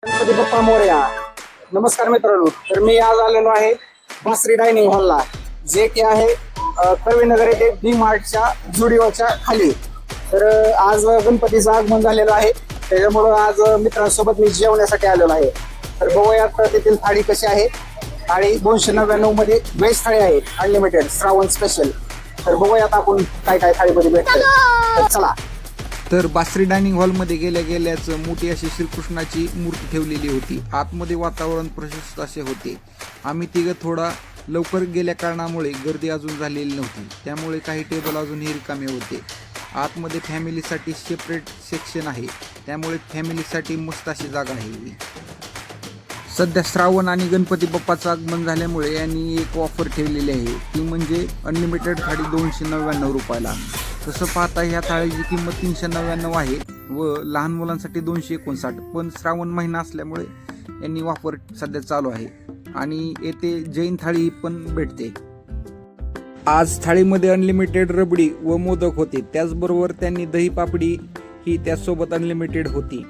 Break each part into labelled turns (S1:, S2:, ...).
S1: गणपती बाप्पा मोरया. नमस्कार मित्रांनो, तर मी आज आलेलो आहे बासरी डायनिंग हॉलला, जे की आहे कर्वेनगर येथे डी मार्टच्या जुडिओच्या खाली. तर आज गणपतीचं आगमन झालेलं आहे, त्याच्यामुळं आज मित्रांसोबत मी जेवण्यासाठी आलेलो आहे. तर बघूयात तेथील थाळी कशी आहे. थाळी 299 मध्ये व्हेज थाळी आहे, अनलिमिटेड श्रावण स्पेशल. तर बघूयात आपण काय काय थाळीमध्ये भेटतं. तर चला.
S2: तर बासरी डायनिंग हॉलमध्ये गेल्याच मोठी अशी श्रीकृष्णाची मूर्ती ठेवलेली होती. आतमध्ये वातावरण प्रशस्त असे होते. आम्ही तिघं थोडा लवकर गेल्या कारणामुळे गर्दी अजून झालेली नव्हती, त्यामुळे काही टेबल अजूनही रिकामे होते. आतमध्ये फॅमिलीसाठी सेपरेट सेक्शन आहे, त्यामुळे फॅमिलीसाठी मस्त अशी जागा आहे. सध्या श्रावण आणि गणपती बाप्पाचं आगमन झाल्यामुळे यांनी एक ऑफर ठेवलेली आहे, ती म्हणजे अनलिमिटेड थाळी 299 रुपयाला. तसं पाहता ह्या थाळीची किंमत 399 आहे व लहान मुलांसाठी 259. पण श्रावण महिना असल्यामुळे यांनी ऑफर सध्या चालू आहे आणि येथे जैन थाळी पण भेटते. आज थाळीमध्ये अनलिमिटेड रबडी व मोदक होते, त्याचबरोबर त्यांनी दही पापडी ही त्यासोबत अनलिमिटेड होती.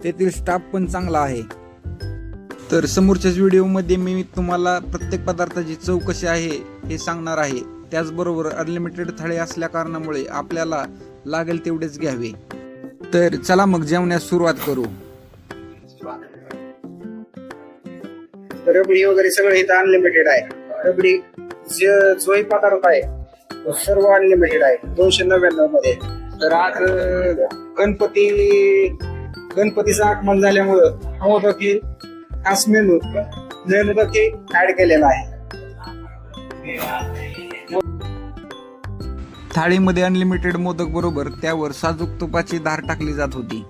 S2: तेथील स्टाफ पण चांगला आहे. तर समोरच्याच व्हिडिओमध्ये मी तुम्हाला प्रत्येक पदार्थाची चव कशी आहे हे सांगणार आहे. त्याचबरोबर अनलिमिटेड थाळी असल्या कारणामुळे आपल्याला लागेल तेवढेच घ्यावे. तर चला मग जेवण्यास सुरुवात करू.
S1: रबडी वगैरे सगळं इथं अनलिमिटेड आहे. रबडी जोही पदार्थ आहे तो सर्व अनलिमिटेड आहे 299 मध्ये. तर आज गणपतीचं आगमन झाल्यामुळं मोदक ही खास मेनू मोदक हे ऍड केलेला आहे.
S2: थाळीमध्ये अनलिमिटेड मोदक बरोबर त्यावर साजूक तुपाची धार टाकली जात होती.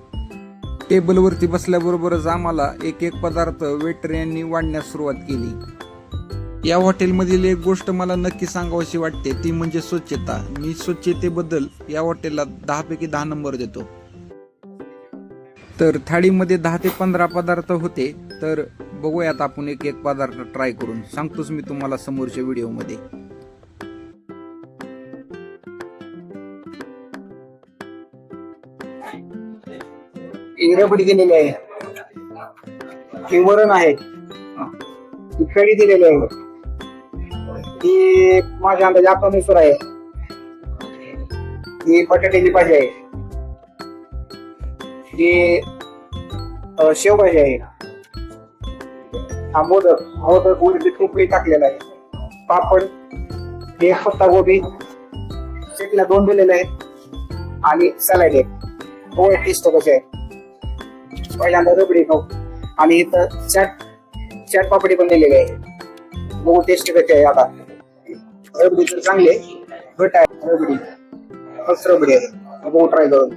S2: टेबलवरती बसल्याबरोबरच आम्हाला एक एक पदार्थ वेटर यांनी वाढण्यास सुरुवात केली. या हॉटेलमधील एक गोष्ट मला नक्की सांगावीशी वाटते, ती म्हणजे स्वच्छता. मी स्वच्छतेबद्दल या हॉटेलला 10 पैकी 10 नंबर देतो. तर थाळीमध्ये 10 ते 15 पदार्थ होते. तर बघूयात आपण एक एक पदार्थ ट्राय करून सांगतोच मी तुम्हाला समोरच्या व्हिडिओमध्ये.
S1: रबडी दिलेली आहे, ही वरण आहे, ही कढी दिलेली आहे, ही माझ्या अंदाजे आपणेश्वर आहे, ही बटाट्याची भाजी आहे, ही शेवभाजी आहे, हा मोदक वरती टोपली टाकलेला आहे, पापड, हे पत्ता गोबी चटण्या 2 दिलेले आहेत आणि सॅलड एक. गोड टेस्ट कसे आहे. पहिल्यांदा रबडी खाऊ आणि इथं चाट पापडी पण दिलेली आहे. बघू टेस्ट कशी आहे. आता रबडी तर चांगली आहे, घट आहे रबडी, फर्स्ट रबडी आहे. बघू ट्राय करून.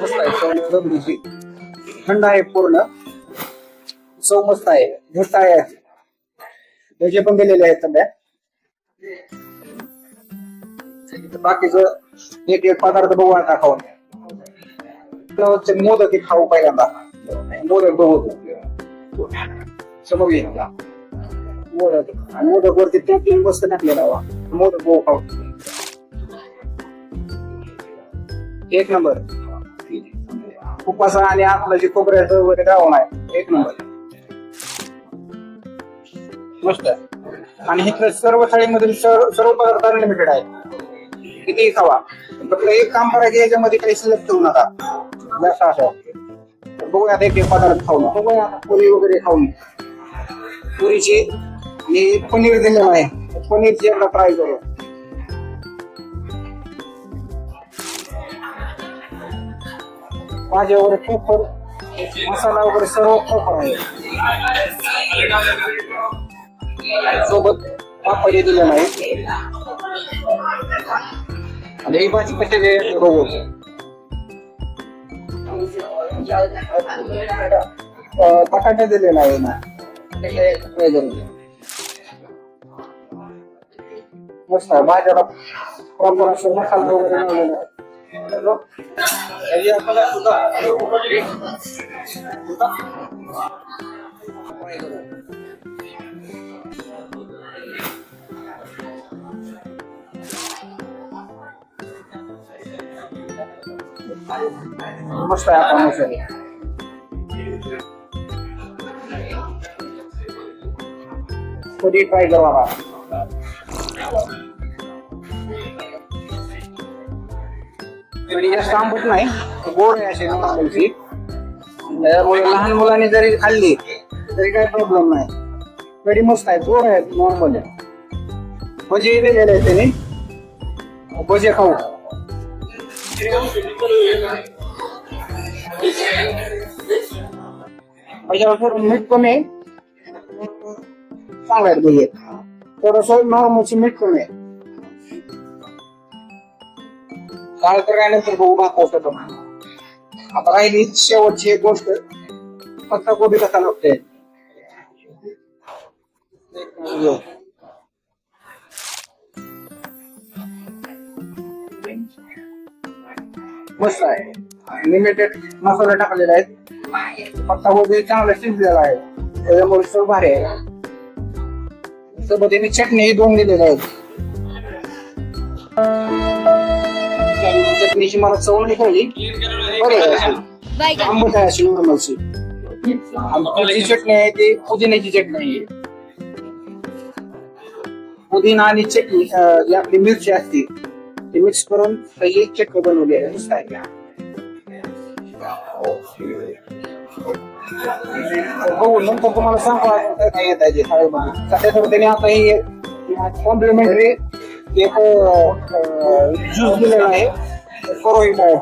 S1: मस्त आहे रबडीची, थंड आहे पूर्ण, चव मस्त आहे, घट्ट आहे. त्याचे पण दिलेले आहेत सध्या. बाकीचं एक एक पदार्थ बघू आता खाऊन. मोदक खाऊ पहिल्यांदा. मोदक बघू समजले. मोदक वरती टोपली मस्त टाकलेला हवा. मोदक बघू खाऊ. एक नंबर. उपासा आणि आतलं जे खोबऱ्याचं वगैरे राहून आहे, एक नंबर मस्त. आणि इथलं सर्व थाळीमधील सर्व पदार्थ अनलिमिटेड आहे, कितीही खावा. फक्त एक काम करा की याच्यामध्ये काही शिल्लक ठेवू नका, जास्त असं. बघूयात एक एक पदार्थ खाऊन. बघूया पुरी वगैरे खाऊन. पुरीची आणि पनीर दिलेलं आहे, पनीरची एकदा ट्राय करू. भाजी वगैरे खूप मसाला वगैरे सर्व खूप आहे. सोबत पापड दिलेला आहे आणि ही भाजी कशी बघू. बटाटे दिलेला आहे ना, मस्त आहे. भाज्याला प्रॉपर असं मसाला वगैरे लावलेला आहे. मस्त आहे आता मसाले. कधी ट्राय करा. कढी जास्त आंबट नाही, गोड आहे अशी नॉर्मलची. त्यामुळे लहान मुलांनी जरी खाल्ली तरी काही प्रॉब्लेम नाही. कढी मस्त आहे, गोड आहे, नॉर्मल आहे. भजी दिलेले आहे त्याने, भजे खाऊ. त्याच्यावर मीठ कमी आहे, चांगलं आहे भजी. थोडस नॉर्मलची मीठ कमी आहे. काळ तर काय नंतर बघू भागवतो. आता राहिली शेवटची एक गोष्ट, पत्ता गोबी कसा लागते. मस्त आहे. लिमिटेड मसाला टाकलेला आहे. पत्ता गोबी चांगला शिजलेला आहे, त्याच्यामुळे चव भारी आहे. सोबत चटणी दोन दिलेल्या आहेत. चटणीची मला चव नाही कळली, आंबट आहे अशी नॉर्मलची. आमची चटणी आहे ती पुदिन्याची चटणी आहे. पुदिना आणि चटणी जी आपली मिरची असते ती मिक्स करून पहिली चटणी बनवली आहे. बघू नंतर तुम्हाला सांगू काय येत आहे थाळीमध्ये. सध्या तर त्याने आता ही कॉम्प्लिमेंटरी एक ज्यूस दिलेला आहे, करोईट आहे.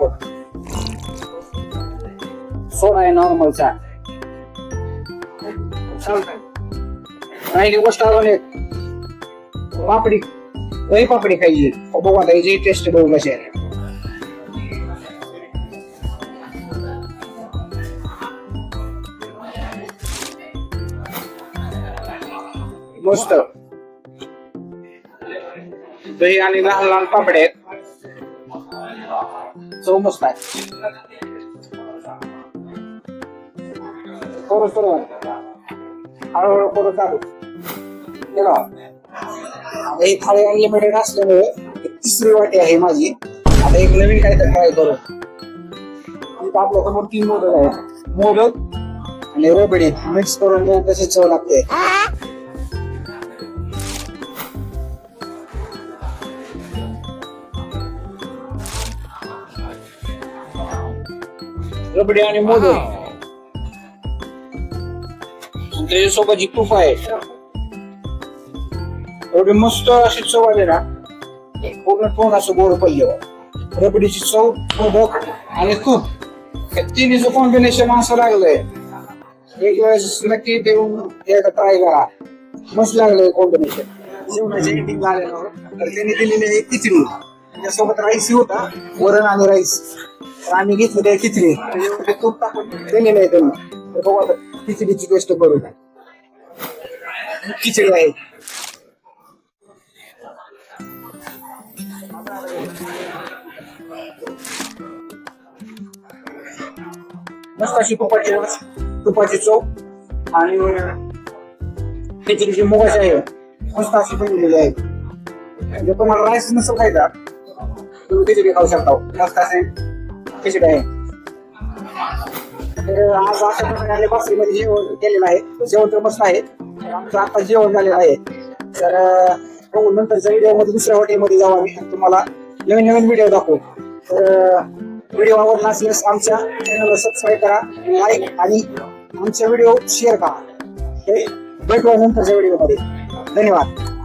S1: सोडा आहे नॉर्मलचा. राहिली गोष्ट अजून एक, पापडी, दही पापडी खायची. बघू आता याची टेस्ट बघू कशी आहे. मस्त दही आणि लहान लहान पापडे आहेत. चव मस्त आहे. थोडं थोडं हळूहळू करून चालू केला. ही थाळी अनलिमिटेड असल्यामुळे तिसरी वाटी आहे माझी. आता एक नवीन काहीतरी ट्राय करू. आपल्या समोर 3 मोदक आहेत. मोदक आणि रबडी मिक्स करून कशी चव लागते. रबडी आणि मोदक, त्याच्यासोबत जी तूप आहे, एवढी मस्त अशी चव आली ना, पूर्ण तोंड असं गोड पडले. रबडीची चव, मोदक आणि तूप, हे तिन्हीचं कॉम्बिनेशन असं लागलंय. एक वेळेस नक्की देऊन ट्राय करा, मस्त लागलंय कॉम्बिनेशन. जेवणाची एंडिंग झाल्यावर तर त्यांनी दिलेली आहे खिचडी, त्याच्यासोबत राईस होता, वरण आणि राईस. तर आम्ही घेतली त्या खिचडी, त्याच्यामध्ये तूप टाकून दिलेलं आहे त्यांनी. तर बघू आता खिचडीची टेस्ट करू. खिचडी आहे मस्त अशी तुपाची चव आणि खिचडीची मुगाची आहे, मस्त अशी बनवलेली आहे. म्हणजे तुम्हाला राईस नसेल खायचा तुम्ही खिचडी खाऊ शकता. मस्त असे खिचडी आहे. तर आज अशा प्रकारे बासरीमध्ये जेवण केलेलं आहे. जेवण तर मस्त आहे. आमचं आता जेवण झालेलं आहे. तर नंतरच्या व्हिडिओमध्ये दुसऱ्या हॉटेलमध्ये जाऊ आम्ही, तुम्हाला नवीन नवीन व्हिडिओ दाखवू. तर व्हिडिओ आवडला असल्यास आमच्या चॅनलला सबस्क्राईब करा, लाईक आणि आमच्या व्हिडिओ शेअर करा. हे भेटू नंतरच्या व्हिडिओमध्ये. धन्यवाद.